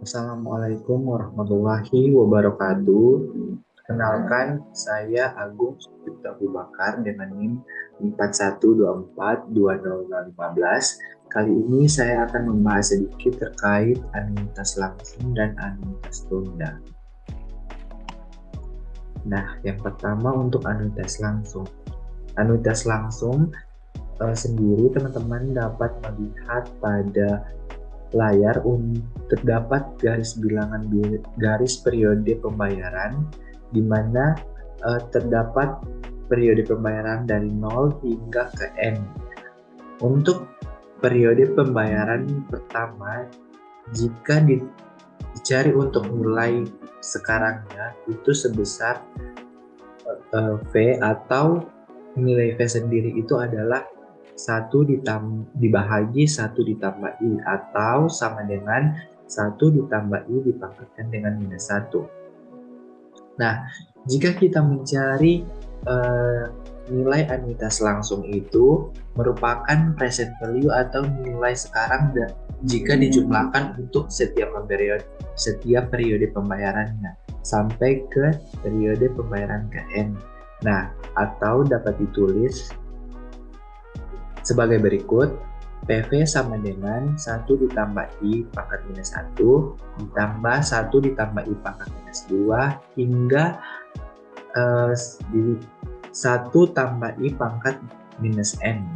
Assalamualaikum warahmatullahi wabarakatuh. Kenalkan, saya Agung Sucipto Abu Bakar dengan NIM 41242015. Kali ini saya akan membahas sedikit terkait anuitas langsung dan anuitas tunda. Nah, yang pertama untuk anuitas langsung. Anuitas langsung sendiri teman-teman dapat melihat pada layar terdapat garis bilangan garis periode pembayaran di mana terdapat periode pembayaran dari 0 hingga ke N. Untuk periode pembayaran pertama, jika dicari untuk nilai sekarangnya itu sebesar V, atau nilai V sendiri itu adalah 1 dibahagi 1 ditambah I, atau sama dengan 1 ditambah I dipangkatkan dengan minus 1. Nah, jika kita mencari nilai anuitas langsung itu merupakan present value atau nilai sekarang jika dijumlahkan untuk setiap periode pembayarannya sampai ke periode pembayaran ke N. Nah, atau dapat ditulis sebagai berikut: PV sama dengan 1 ditambah I pangkat minus 1 ditambah 1 ditambah I pangkat minus 2 hingga 1 tambah I pangkat minus N.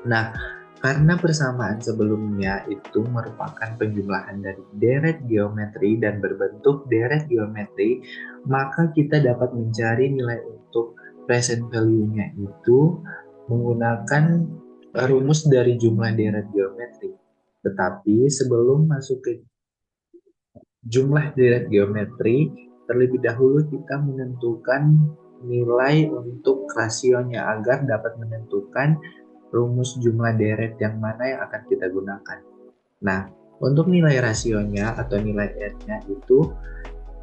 Nah, karena persamaan sebelumnya itu merupakan penjumlahan dari deret geometri dan berbentuk deret geometri, maka kita dapat mencari nilai untuk present value-nya itu menggunakan rumus dari jumlah deret geometri. Tetapi sebelum masuk ke jumlah deret geometri, terlebih dahulu kita menentukan nilai untuk rasionya agar dapat menentukan rumus jumlah deret yang mana yang akan kita gunakan. Nah, untuk nilai rasionya atau nilai R-nya itu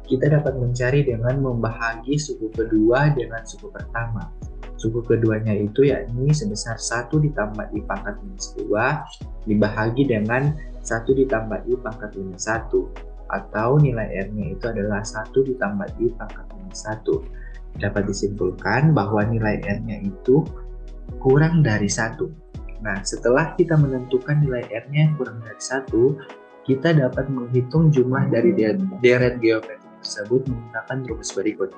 kita dapat mencari dengan membahagi suku kedua dengan suku pertama. Suku keduanya itu yakni sebesar 1 ditambah I pangkat minus 2 dibahagi dengan 1 ditambah I pangkat minus 1, atau nilai R-nya itu adalah 1 ditambah I pangkat minus 1. Dapat disimpulkan bahwa nilai R-nya itu kurang dari 1. Nah, setelah kita menentukan nilai R-nya kurang dari 1, kita dapat menghitung jumlah dari deret geometri tersebut menggunakan rumus berikut.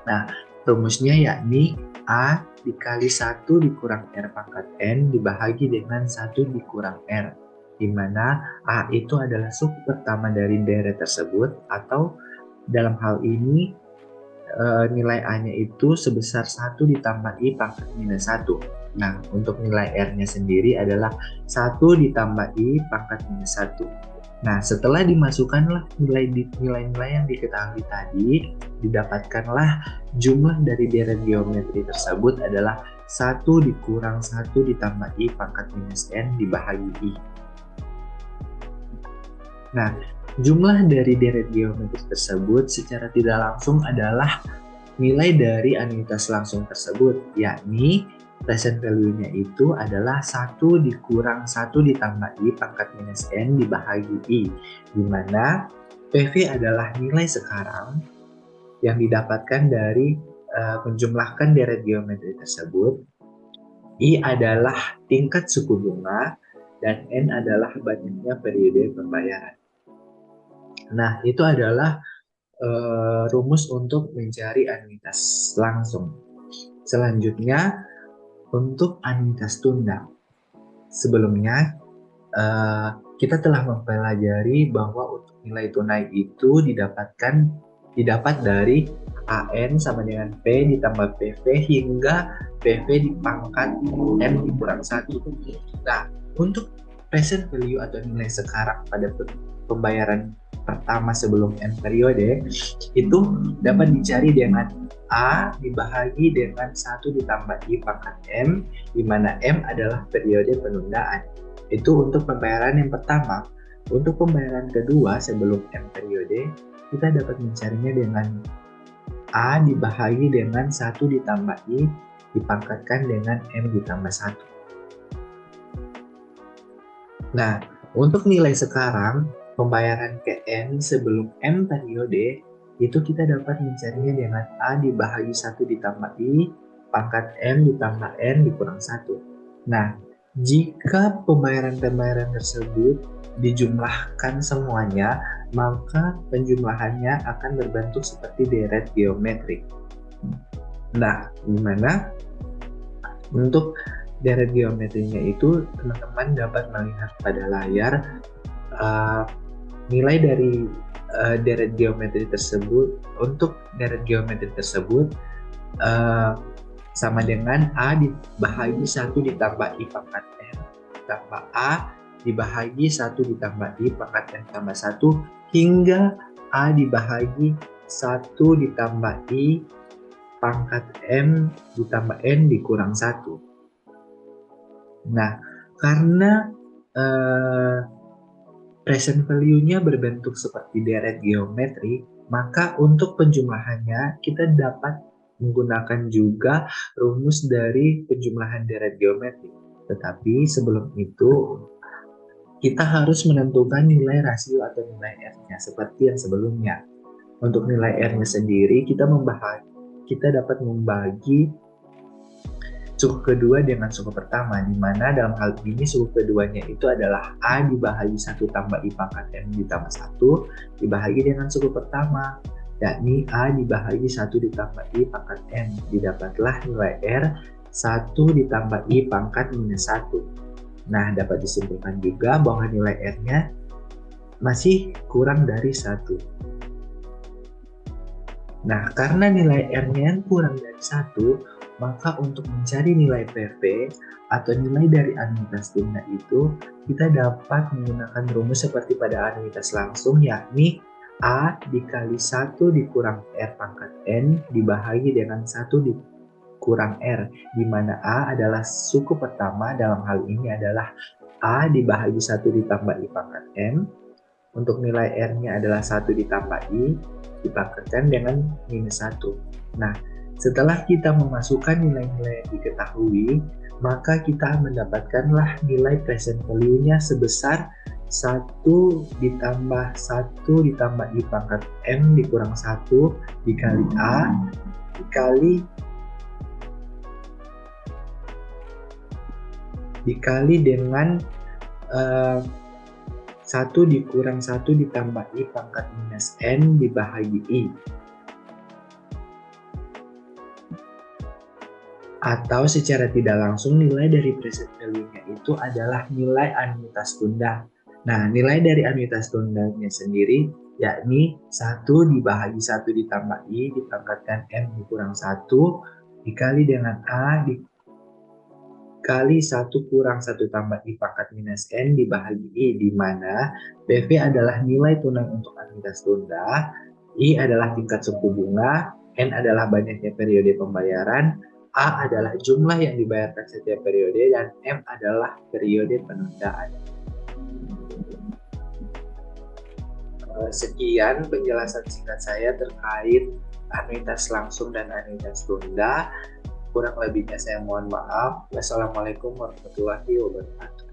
Nah, rumusnya yakni A dikali 1 dikurang R pangkat N dibahagi dengan 1 dikurang R, di mana A itu adalah suku pertama dari deret tersebut, atau dalam hal ini nilai A-nya itu sebesar 1 ditambah I pangkat minus 1. Nah, untuk nilai R-nya sendiri adalah 1 ditambah I pangkat minus 1. Nah, setelah dimasukkanlah nilai-nilai yang diketahui tadi, didapatkanlah jumlah dari deret geometri tersebut adalah 1 dikurang 1 ditambah I pangkat minus N dibahagi I. Nah, jumlah dari deret geometri tersebut secara tidak langsung adalah nilai dari anuitas langsung tersebut, yakni present value-nya itu adalah 1 dikurang 1 ditambah I pangkat minus N dibahagi I, di mana PV adalah nilai sekarang yang didapatkan dari menjumlahkan deret geometri tersebut, I adalah tingkat suku bunga, dan N adalah banyaknya periode pembayaran. Nah, itu adalah rumus untuk mencari anuitas langsung. Selanjutnya, untuk anuitas tunda. Sebelumnya, kita telah mempelajari bahwa untuk nilai tunai itu didapat dari AN sama dengan P ditambah PV hingga PV dipangkat M dikurang 1. Nah, untuk present value atau nilai sekarang pada pembayaran pertama sebelum N periode itu dapat dicari dengan A dibahagi dengan 1 ditambah I pangkat M, di mana M adalah periode penundaan. Itu untuk pembayaran yang pertama. Untuk pembayaran kedua sebelum M periode, kita dapat mencarinya dengan A dibahagi dengan 1 ditambah I dipangkatkan dengan M ditambah 1. Nah, Untuk nilai sekarang, pembayaran ke N sebelum M periode, itu kita dapat mencarinya dengan A dibahagi 1 ditambah I, pangkat M ditambah N dikurang 1. Nah, jika pembayaran-pembayaran tersebut dijumlahkan semuanya, maka penjumlahannya akan berbentuk seperti deret geometrik. Nah, gimana? Untuk deret geometrinya itu, teman-teman dapat melihat pada layar nilai dari deret geometri tersebut. Untuk deret geometri tersebut sama dengan A dibahagi 1 ditambah I pangkat N tambah A dibahagi 1 ditambah I pangkat N tambah 1 hingga A dibahagi 1 ditambah I pangkat M ditambah N dikurang 1. Nah, karena present value-nya berbentuk seperti deret geometri, maka untuk penjumlahannya kita dapat menggunakan juga rumus dari penjumlahan deret geometri. Tetapi sebelum itu, kita harus menentukan nilai rasio atau nilai R-nya seperti yang sebelumnya. Untuk nilai R-nya sendiri, kita dapat membagi suku kedua dengan suku pertama, di mana dalam hal ini suku keduanya itu adalah A dibahagi 1 tambah I pangkat M ditambah 1 dibahagi dengan suku pertama, yakni A dibahagi 1 ditambah I pangkat M. Didapatlah nilai R 1 ditambah I pangkat minus 1. Nah, dapat disimpulkan juga bahwa nilai R-nya masih kurang dari 1. Nah, karena nilai R-nya kurang dari 1, maka untuk mencari nilai PV atau nilai dari anuitas tunda itu, kita dapat menggunakan rumus seperti pada anuitas langsung, yakni A dikali 1 dikurang R pangkat N dibahagi dengan 1 dikurang R, di mana A adalah suku pertama, dalam hal ini adalah A dibahagi 1 ditambah I pangkat M. Untuk nilai R-nya adalah 1 ditambah I, dipangkatkan dengan minus 1. Nah, setelah kita memasukkan nilai-nilai yang diketahui, maka kita mendapatkanlah nilai present value-nya sebesar 1 ditambah 1 ditambah I pangkat M dikurang 1 dikali A dikali dengan 1 dikurang 1 ditambah I pangkat minus N dibahagi I. Atau secara tidak langsung nilai dari present value-nya itu adalah nilai anuitas tunda. Nah, nilai dari anuitas tundanya sendiri yakni 1 dibahagi 1 ditambah I dipangkatkan M dikurang 1 dikali dengan A dikali 1 kurang 1 tambah I pangkat minus N dibahagi I, di mana PV adalah nilai tunai untuk anuitas tunda, I adalah tingkat suku bunga, N adalah banyaknya periode pembayaran, A adalah jumlah yang dibayarkan setiap periode, dan M adalah periode penundaan. Sekian penjelasan singkat saya terkait anuitas langsung dan anuitas tunda. Kurang lebihnya saya mohon maaf. Wassalamualaikum warahmatullahi wabarakatuh.